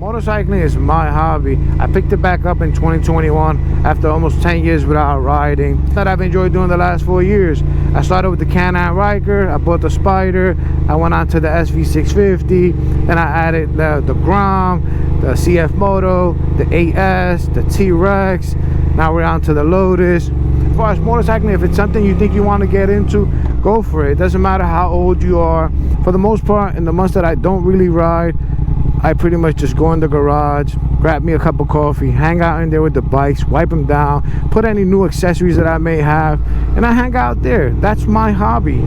Motorcycling is my hobby. I picked it back up in 2021 after almost 10 years without riding. That I've enjoyed doing the last 4 years. I started with the Can-Am Ryker, I bought the Spider, I went on to the SV650, then I added the Grom, the CF Moto, the 8S, the T-Rex. Now we're on to the Lotus. As far as motorcycling, if it's something you think you want to get into, go for it. It doesn't matter how old you are. For the most part, in the months that I don't really ride, I pretty much just go in the garage, grab me a cup of coffee, hang out in there with the bikes, wipe them down, put any new accessories that I may have, and I hang out there. That's my hobby.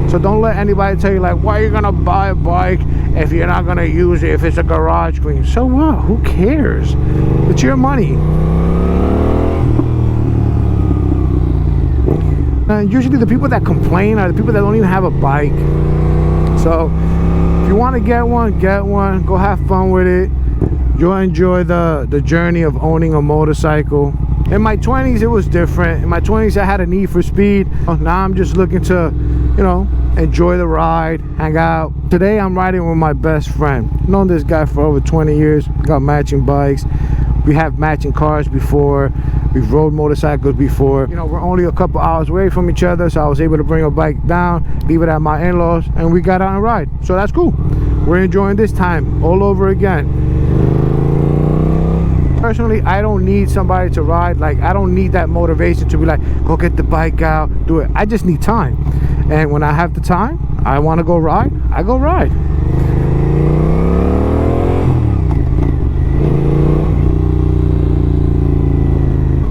So don't let anybody tell you like, why are you gonna buy a bike if you're not gonna use it, if it's a garage queen? So what? Who cares? It's your money. Usually the people that complain are the people that don't even have a bike. So if you want to get one, go have fun with it. You'll enjoy the journey of owning a motorcycle. In my 20s it was different. In my 20s I had a need for speed. Now I'm just looking to, you know, enjoy the ride, hang out. Today I'm riding with my best friend. I've known this guy for over 20 years. We got matching bikes, we have matching cars before, we've rode motorcycles before. You know, we're only a couple hours away from each other, so I was able to bring a bike down, leave it at my in-laws, and we got out and ride. So that's cool. We're enjoying this time all over again. Personally, I don't need somebody to ride. Like, I don't need that motivation to be like, go get the bike out, do it. I just need time. And when I have the time, I want to go ride, I go ride.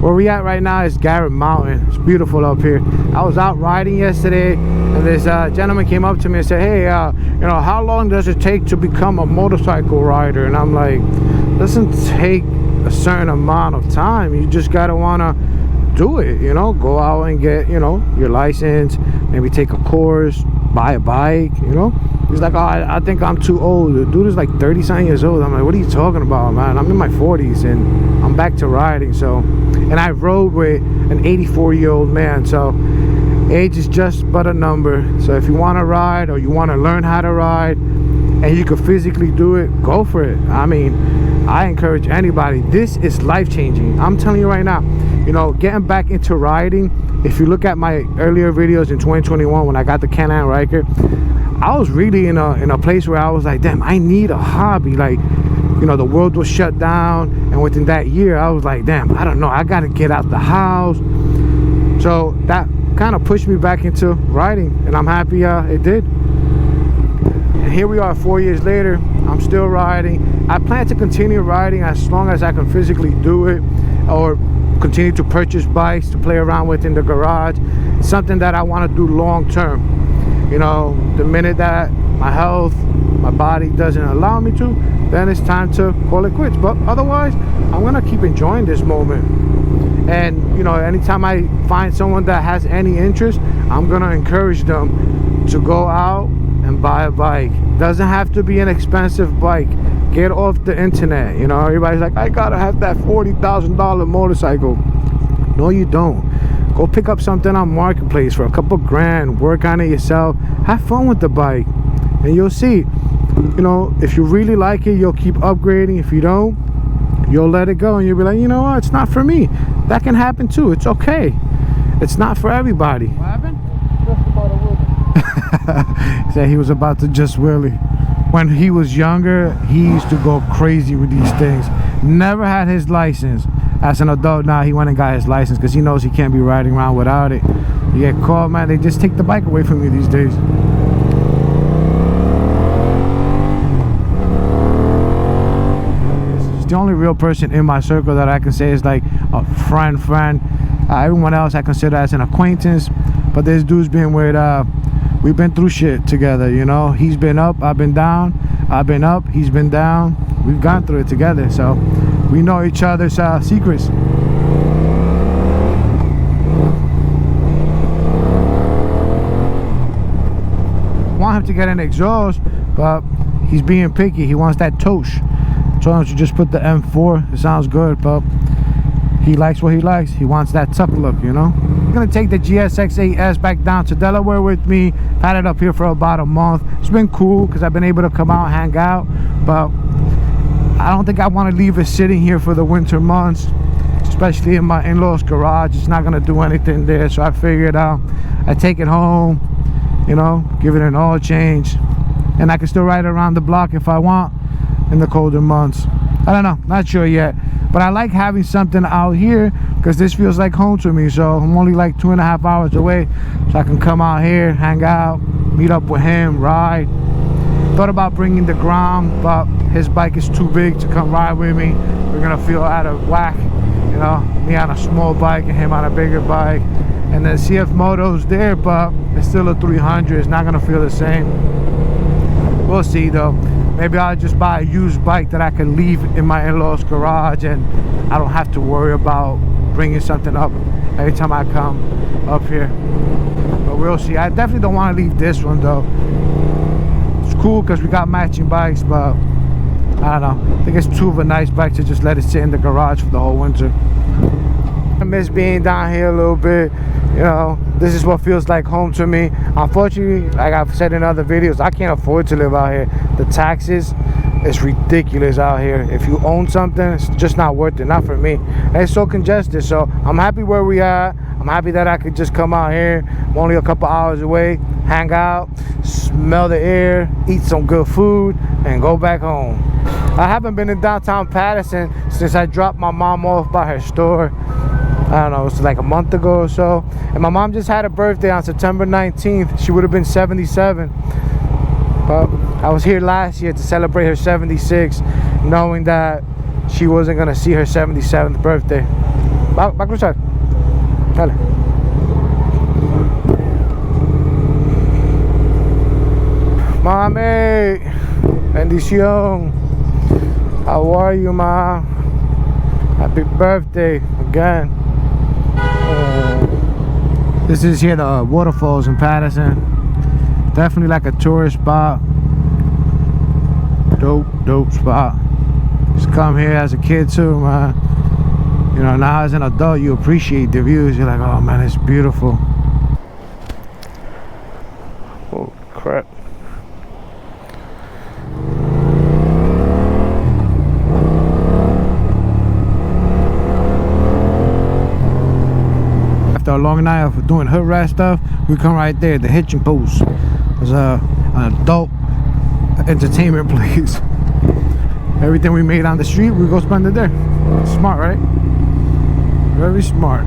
Where we at right now is Garrett Mountain. It's beautiful up here. I was out riding yesterday, and this gentleman came up to me and said, hey, you know, how long does it take to become a motorcycle rider? And I'm like, it doesn't take a certain amount of time. You just gotta wanna do it, you know, go out and get, you know, your license, maybe take a course, buy a bike, you know. He's like, oh, I think I'm too old. The dude is like 30 something years old. I'm like, what are you talking about, man? I'm in my 40s and I'm back to riding. So, and I rode with an 84-year-old man, so age is just but a number. So if you want to ride or you want to learn how to ride and you can physically do it, go for it. I mean, I encourage anybody. This is life-changing. I'm telling you right now, you know, getting back into riding, if you look at my earlier videos in 2021 when I got the Can-Am Ryker, I was really in a place where I was like, damn, I need a hobby. Like, you know, the world was shut down, and within that year I was like, damn, I don't know, I gotta get out the house. So that kind of pushed me back into riding, and I'm happy it did. And here we are 4 years later. I'm still riding. I plan to continue riding as long as I can physically do it, or continue to purchase bikes to play around with in the garage. It's something that I want to do long term. You know, the minute that my health, my body doesn't allow me to, then it's time to call it quits. But otherwise, I'm gonna keep enjoying this moment. And you know, anytime I find someone that has any interest, I'm gonna encourage them to go out and buy a bike. Doesn't have to be an expensive bike. Get off the internet. You know, everybody's like, I gotta have that $40,000 motorcycle. No, you don't. Go pick up something on Marketplace for a couple grand, work on it yourself, have fun with the bike, and you'll see, you know, if you really like it, you'll keep upgrading. If you don't, you'll let it go, and you'll be like, you know what, it's not for me. That can happen too. It's okay. It's not for everybody. What happened? Just about a wheelie. He said he was about to just wheelie. When he was younger, he used to go crazy with these things. Never had his license. As an adult now, he went and got his license because he knows he can't be riding around without it. You get caught, man, they just take the bike away from you these days. This is the only real person in my circle that I can say is like a friend. Everyone else I consider as an acquaintance, but this dude's been with, we've been through shit together, you know. He's been up, I've been down. I've been up, he's been down. We've gone through it together, so we know each other's secrets. Want him to get an exhaust, but he's being picky. He wants that Tosh. So why don't you just put the M4? It sounds good, but he likes what he likes. He wants that tuck look, you know. I'm gonna take the GSX 8S back down to Delaware with me. Had it up here for about a month. It's been cool because I've been able to come out and hang out, but I don't think I want to leave it sitting here for the winter months, especially in my in-laws garage. It's not gonna do anything there, so I figured I'd take it home, you know, give it an oil change, and I can still ride around the block if I want in the colder months. I don't know, not sure yet, but I like having something out here because this feels like home to me. So I'm only like 2.5 hours away, so I can come out here, hang out, meet up with him, ride. Thought about bringing the Grom, but his bike is too big to come ride with me. We're gonna feel out of whack, you know, me on a small bike and him on a bigger bike. And then CF Moto's there, but it's still a 300. It's not gonna feel the same. We'll see though. Maybe I'll just buy a used bike that I can leave in my in-laws garage, and I don't have to worry about bringing something up every time I come up here. But we'll see. I definitely don't want to leave this one though. It's cool because we got matching bikes, but I don't know. I think it's too of a nice bike to just let it sit in the garage for the whole winter. I miss being down here a little bit. You know, this is what feels like home to me. Unfortunately, like I've said in other videos, I can't afford to live out here. The taxes, it's ridiculous out here. If you own something, it's just not worth it. Not for me. And it's so congested. So I'm happy where we are. I'm happy that I could just come out here. I'm only a couple hours away, hang out, smell the air, eat some good food, and go back home. I haven't been in downtown Patterson since I dropped my mom off by her store. I don't know, it was like a month ago or so. And my mom just had a birthday on September 19th. She would have been 77. But I was here last year to celebrate her 76, knowing that she wasn't gonna see her 77th birthday. Va a cruzar. Dale. Mami, bendición. How are you, ma? Happy birthday again. This is here, the waterfalls in Patterson. Definitely like a tourist spot. Dope spot. Just come here as a kid too, man. You know, now as an adult you appreciate the views. You're like, oh man, it's beautiful. Oh crap. After a long night of doing hood rat stuff, we come right there, the hitching post. It's an adult entertainment place. Everything we made on the street, we go spend it there. Smart, right? Very smart.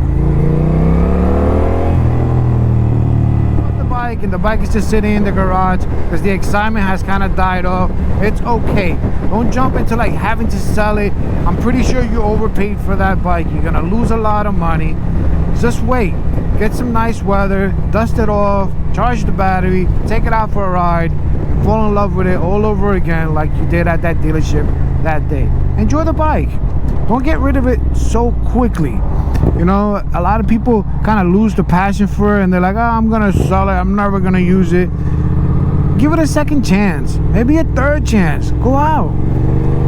And the bike is just sitting in the garage because the excitement has kind of died off. It's okay. Don't jump into like having to sell it. I'm pretty sure you overpaid for that bike. You're gonna lose a lot of money. Just wait, get some nice weather, dust it off, charge the battery, take it out for a ride, and fall in love with it all over again like you did at that dealership that day. Enjoy the bike. Don't get rid of it so quickly. You know, a lot of people kind of lose the passion for it and they're like, oh, I'm gonna sell it, I'm never gonna use it. Give it a second chance, maybe a third chance. Go out,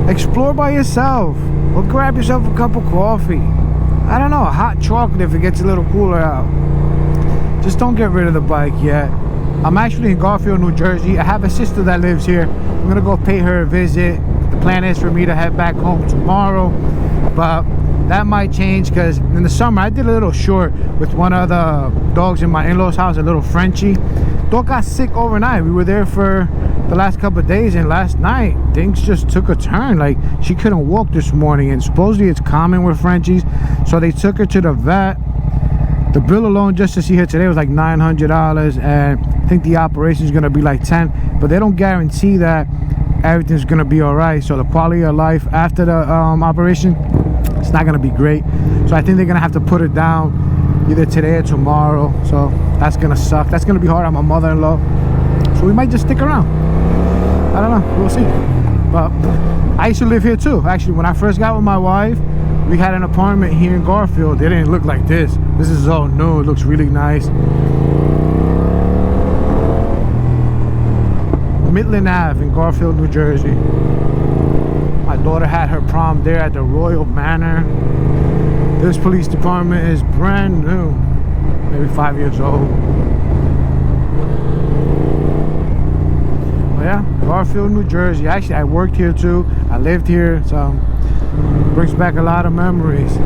explore by yourself, or grab yourself a cup of coffee. I don't know, a hot chocolate if it gets a little cooler out. Just don't get rid of the bike yet. I'm actually in Garfield, New Jersey. I have a sister that lives here. I'm gonna go pay her a visit. The plan is for me to head back home tomorrow, but that might change because in the summer I did a little short with one of the dogs in my in-laws house, a little Frenchie. Dog got sick overnight. We were there for the last couple of days, and last night things just took a turn. Like, she couldn't walk this morning, and supposedly it's common with Frenchies, so they took her to the vet. The bill alone just to see her today was like $900, and I think the operation is going to be like 10, but they don't guarantee that everything's going to be all right. So the quality of life after the operation, it's not going to be great. So I think they're going to have to put it down either today or tomorrow. So that's going to suck. That's going to be hard on my mother-in-law. So we might just stick around. I don't know, we'll see. But I used to live here too. Actually, when I first got with my wife, we had an apartment here in Garfield. It didn't look like this. This is all new. It looks really nice. Midland Ave in Garfield, New Jersey. My daughter had her prom there at the Royal Manor. This police department is brand new, maybe 5 years old. Yeah, Garfield, New Jersey. Actually, I worked here too. I lived here, so brings back a lot of memories.